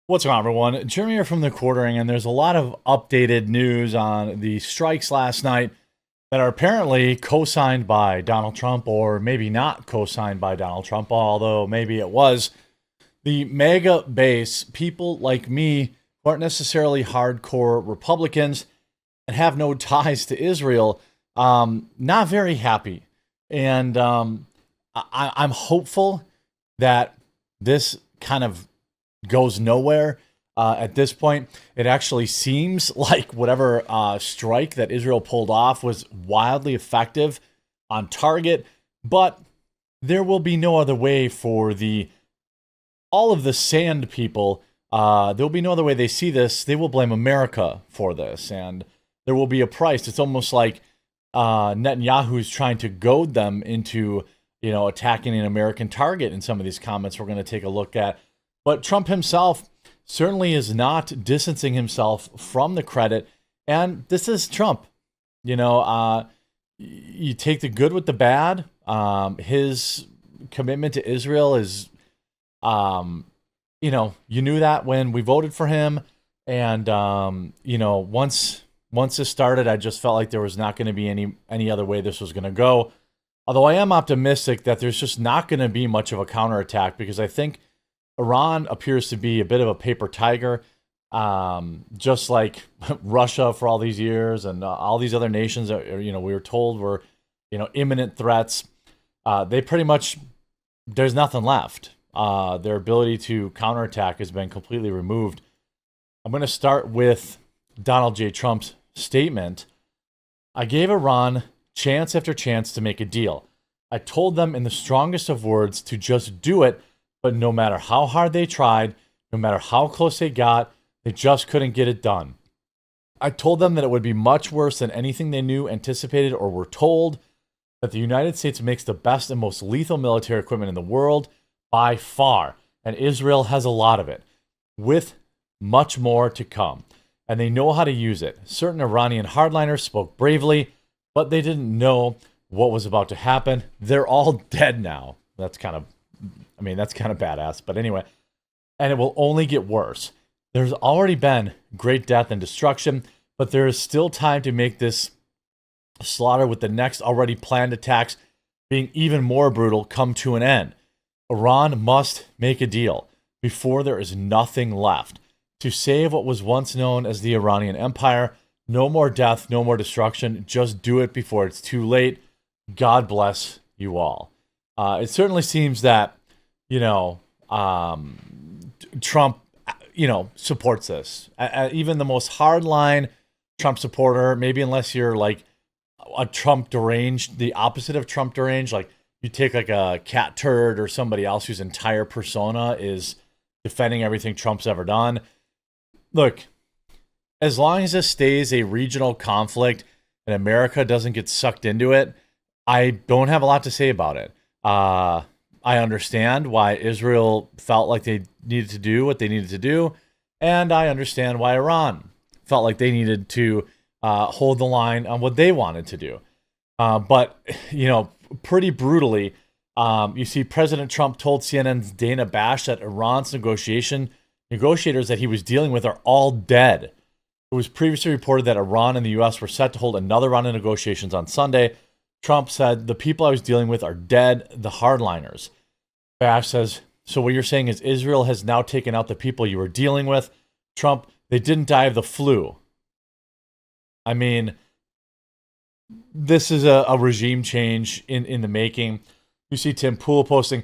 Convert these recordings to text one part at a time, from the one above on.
What's going on, everyone? Jeremy here from the Quartering, and there's a lot of updated news on the strikes last night that are apparently co-signed by Donald Trump, or maybe not co-signed by Donald Trump, although maybe it was. The MAGA base, people like me who aren't necessarily hardcore Republicans and have no ties to Israel, not very happy. And I'm hopeful that this kind of goes nowhere. At this point, it actually seems like whatever strike that Israel pulled off was wildly effective on target, but there will be no other way for the all of the sand people. There will be no other way they see this. They will blame America for this, and there will be a price. It's almost like Netanyahu's trying to goad them into, attacking an American target in some of these comments we're going to take a look at. But Trump himself certainly is not distancing himself from the credit. And this is Trump. You take the good with the bad. His commitment to Israel is, you knew that when we voted for him. And, once this started, I just felt like there was not going to be any other way this was going to go. Although I am optimistic that there's just not going to be much of a counterattack, because I think Iran appears to be a bit of a paper tiger, just like Russia for all these years, and all these other nations that we were told were imminent threats. They pretty much, there's nothing left. Their ability to counterattack has been completely removed. I'm going to start with Donald J. Trump's statement. I gave Iran chance after chance to make a deal. I told them in the strongest of words to just do it. But no matter how hard they tried, no matter how close they got, they just couldn't get it done. I told them that it would be much worse than anything they knew, anticipated, or were told, that the United States makes the best and most lethal military equipment in the world by far, and Israel has a lot of it, with much more to come. And they know how to use it. Certain Iranian hardliners spoke bravely, but they didn't know what was about to happen. They're all dead now. That's kind of badass. But anyway, and it will only get worse. There's already been great death and destruction, but there is still time to make this slaughter with the next already planned attacks being even more brutal come to an end. Iran must make a deal before there is nothing left to save what was once known as the Iranian Empire. No more death, no more destruction. Just do it before it's too late. God bless you all. It certainly seems that Trump, supports this. Even the most hardline Trump supporter, maybe unless you're like a Trump deranged, the opposite of Trump deranged, like you take like a cat turd or somebody else whose entire persona is defending everything Trump's ever done. Look, as long as this stays a regional conflict and America doesn't get sucked into it, I don't have a lot to say about it. I understand why Israel felt like they needed to do what they needed to do, and I understand why Iran felt like they needed to hold the line on what they wanted to do. But, pretty brutally, you see President Trump told CNN's Dana Bash that Iran's negotiators that he was dealing with are all dead. It was previously reported that Iran and the U.S. were set to hold another round of negotiations on Sunday. Trump said, the people I was dealing with are dead, the hardliners. Bash says, so what you're saying is Israel has now taken out the people you were dealing with? Trump, they didn't die of the flu. I mean, this is a regime change in the making. You see Tim Pool posting,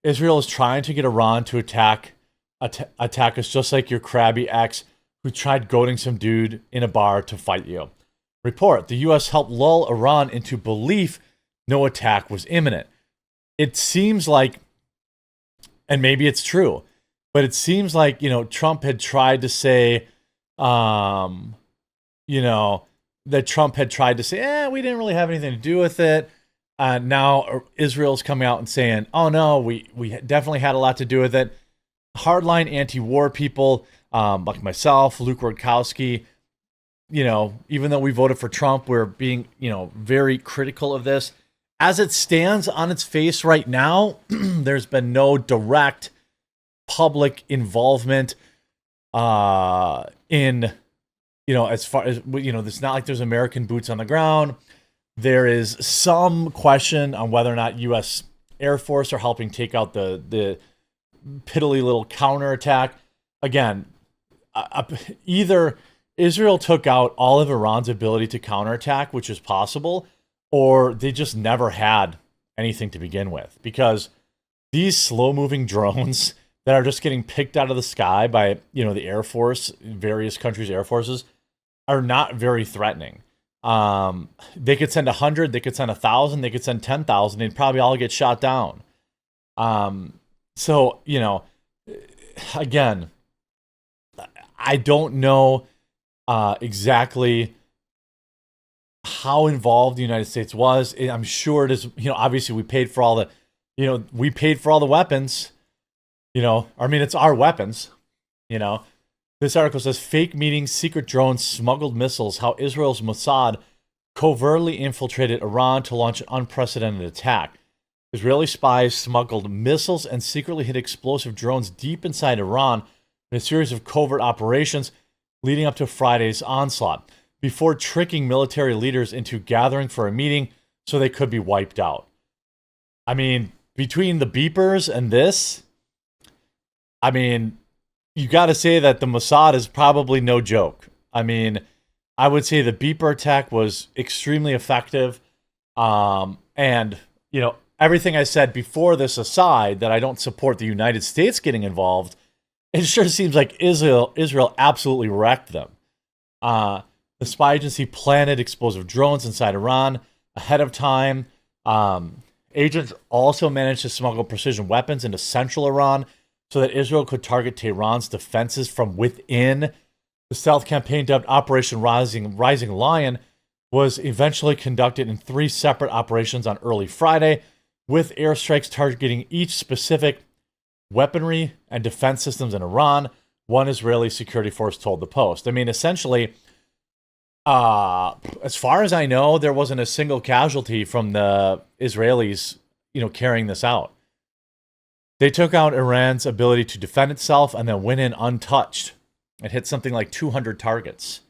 Israel is trying to get Iran to attack us just like your crabby ex who tried goading some dude in a bar to fight you. Report, the U.S. helped lull Iran into belief no attack was imminent. It seems like, and maybe it's true, but it seems like, Trump had tried to say, that Trump had tried to say, we didn't really have anything to do with it. Now Israel's coming out and saying, oh no, we definitely had a lot to do with it. Hardline anti-war people, like myself, Luke Rudkowski, even though we voted for Trump, we're being, very critical of this. As it stands on its face right now, there's been no direct public involvement in, as far as, it's not like there's American boots on the ground. There is some question on whether or not U.S. Air Force are helping take out the piddly little counterattack. Again, either Israel took out all of Iran's ability to counterattack, which is possible, or they just never had anything to begin with. Because these slow-moving drones that are just getting picked out of the sky by, the Air Force, various countries' Air Forces, are not very threatening. They could send 100, they could send 1,000, they could send 10,000, they'd probably all get shot down. So, again, I don't know exactly how involved the United States was. I'm sure it is, obviously we paid for all the weapons, it's our weapons, This article says fake meetings, secret drones, smuggled missiles, how Israel's Mossad covertly infiltrated Iran to launch an unprecedented attack. Israeli spies smuggled missiles and secretly hid explosive drones deep inside Iran in a series of covert operations leading up to Friday's onslaught, before tricking military leaders into gathering for a meeting so they could be wiped out. I mean, between the beepers and this, you got to say that the Mossad is probably no joke. I would say the beeper attack was extremely effective. And, everything I said before this aside, that I don't support the United States getting involved, it sure seems like Israel absolutely wrecked them. The spy agency planted explosive drones inside Iran ahead of time. Agents also managed to smuggle precision weapons into central Iran so that Israel could target Tehran's defenses from within. The stealth campaign, dubbed Operation Rising Lion, was eventually conducted in 3 separate operations on early Friday, with airstrikes targeting each specific weaponry and defense systems in Iran, one Israeli security force told the Post. Essentially, as far as I know, there wasn't a single casualty from the Israelis, carrying this out. They took out Iran's ability to defend itself and then went in untouched and hit something like 200 targets.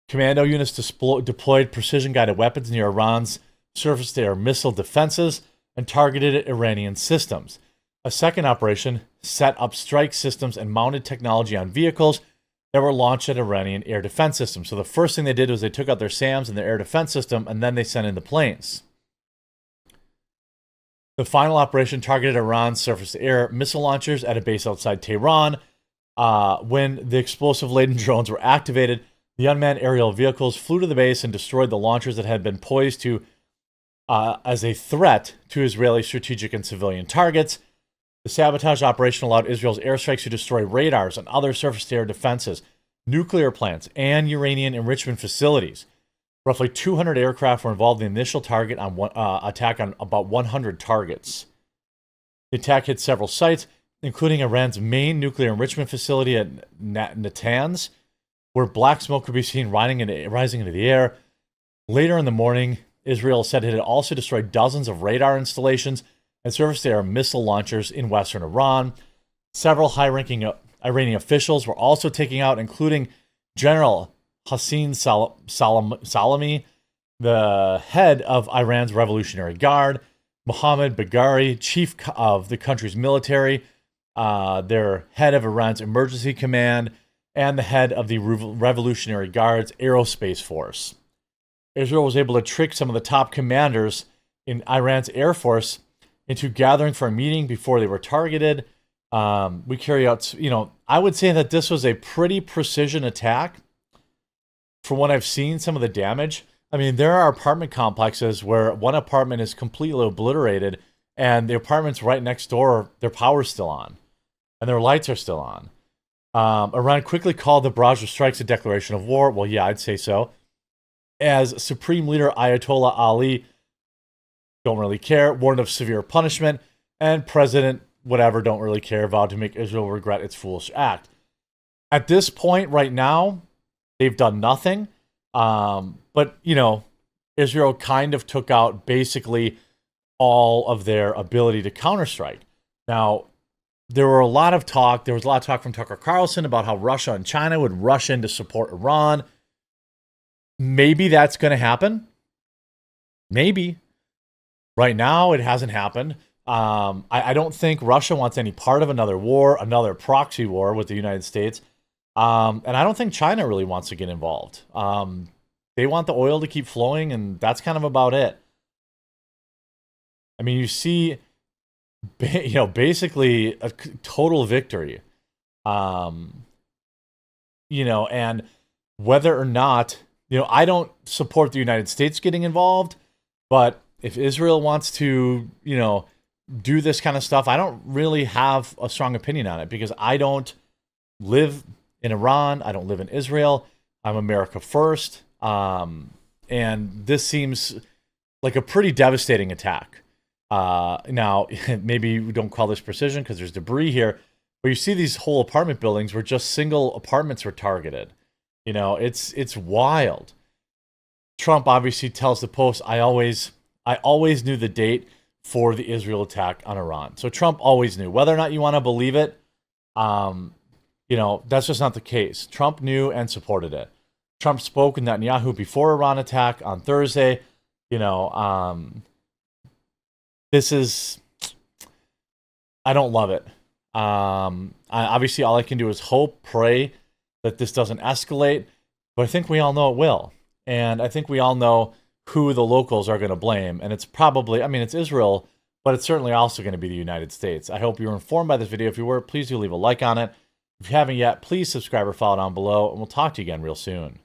Commando units deployed precision-guided weapons near Iran's surface-to-air missile defenses and targeted Iranian systems. A second operation set up strike systems and mounted technology on vehicles that were launched at Iranian air defense systems. So the first thing they did was they took out their SAMs and their air defense system, and then they sent in the planes. The final operation targeted Iran's surface-to-air missile launchers at a base outside Tehran. When the explosive-laden drones were activated, the unmanned aerial vehicles flew to the base and destroyed the launchers that had been poised to as a threat to Israeli strategic and civilian targets. The sabotage operation allowed Israel's airstrikes to destroy radars and other surface-to-air defenses, nuclear plants, and uranium enrichment facilities. Roughly 200 aircraft were involved in the initial target on attack on about 100 targets. The attack hit several sites, including Iran's main nuclear enrichment facility at Natanz, where black smoke could be seen rising into the air. Later in the morning, Israel said it had also destroyed dozens of radar installations and surface-to-air missile launchers in western Iran. Several high-ranking Iranian officials were also taken out, including General Hossein Salami, the head of Iran's Revolutionary Guard, Mohammad Bagheri, chief of the country's military, their head of Iran's emergency command, and the head of the Revolutionary Guard's aerospace force. Israel was able to trick some of the top commanders in Iran's air force into gathering for a meeting before they were targeted. We carry out, I would say that this was a pretty precision attack. From what I've seen, some of the damage. There are apartment complexes where one apartment is completely obliterated and the apartments right next door, their power's still on and their lights are still on. Iran quickly called the barrage of strikes a declaration of war. Well, yeah, I'd say so. As Supreme Leader Ayatollah Ali, don't really care, warned of severe punishment, and President whatever, don't really care, vowed to make Israel regret its foolish act. At this point right now, they've done nothing. But, Israel kind of took out basically all of their ability to counterstrike. Now, there were a lot of talk. There was a lot of talk from Tucker Carlson about how Russia and China would rush in to support Iran. Maybe that's going to happen. Maybe. Right now, it hasn't happened. I don't think Russia wants any part of another war, another proxy war with the United States. And I don't think China really wants to get involved. They want the oil to keep flowing, and that's kind of about it. I mean, you see, basically a total victory. Um, and whether or not, I don't support the United States getting involved, but if Israel wants to, do this kind of stuff, I don't really have a strong opinion on it because I don't live in Iran. I don't live in Israel. I'm America first. And this seems like a pretty devastating attack. Now, maybe we don't call this precision because there's debris here, but you see these whole apartment buildings where just single apartments were targeted. It's wild. Trump obviously tells the Post, I always knew the date for the Israel attack on Iran. So Trump always knew. Whether or not you want to believe it, that's just not the case. Trump knew and supported it. Trump spoke with Netanyahu before Iran attack on Thursday. This is, I don't love it. Obviously, all I can do is hope, pray that this doesn't escalate, but I think we all know it will. And I think we all know who the locals are going to blame. And it's probably, it's Israel, but it's certainly also going to be the United States. I hope you were informed by this video. If you were, please do leave a like on it. If you haven't yet, please subscribe or follow down below, and we'll talk to you again real soon.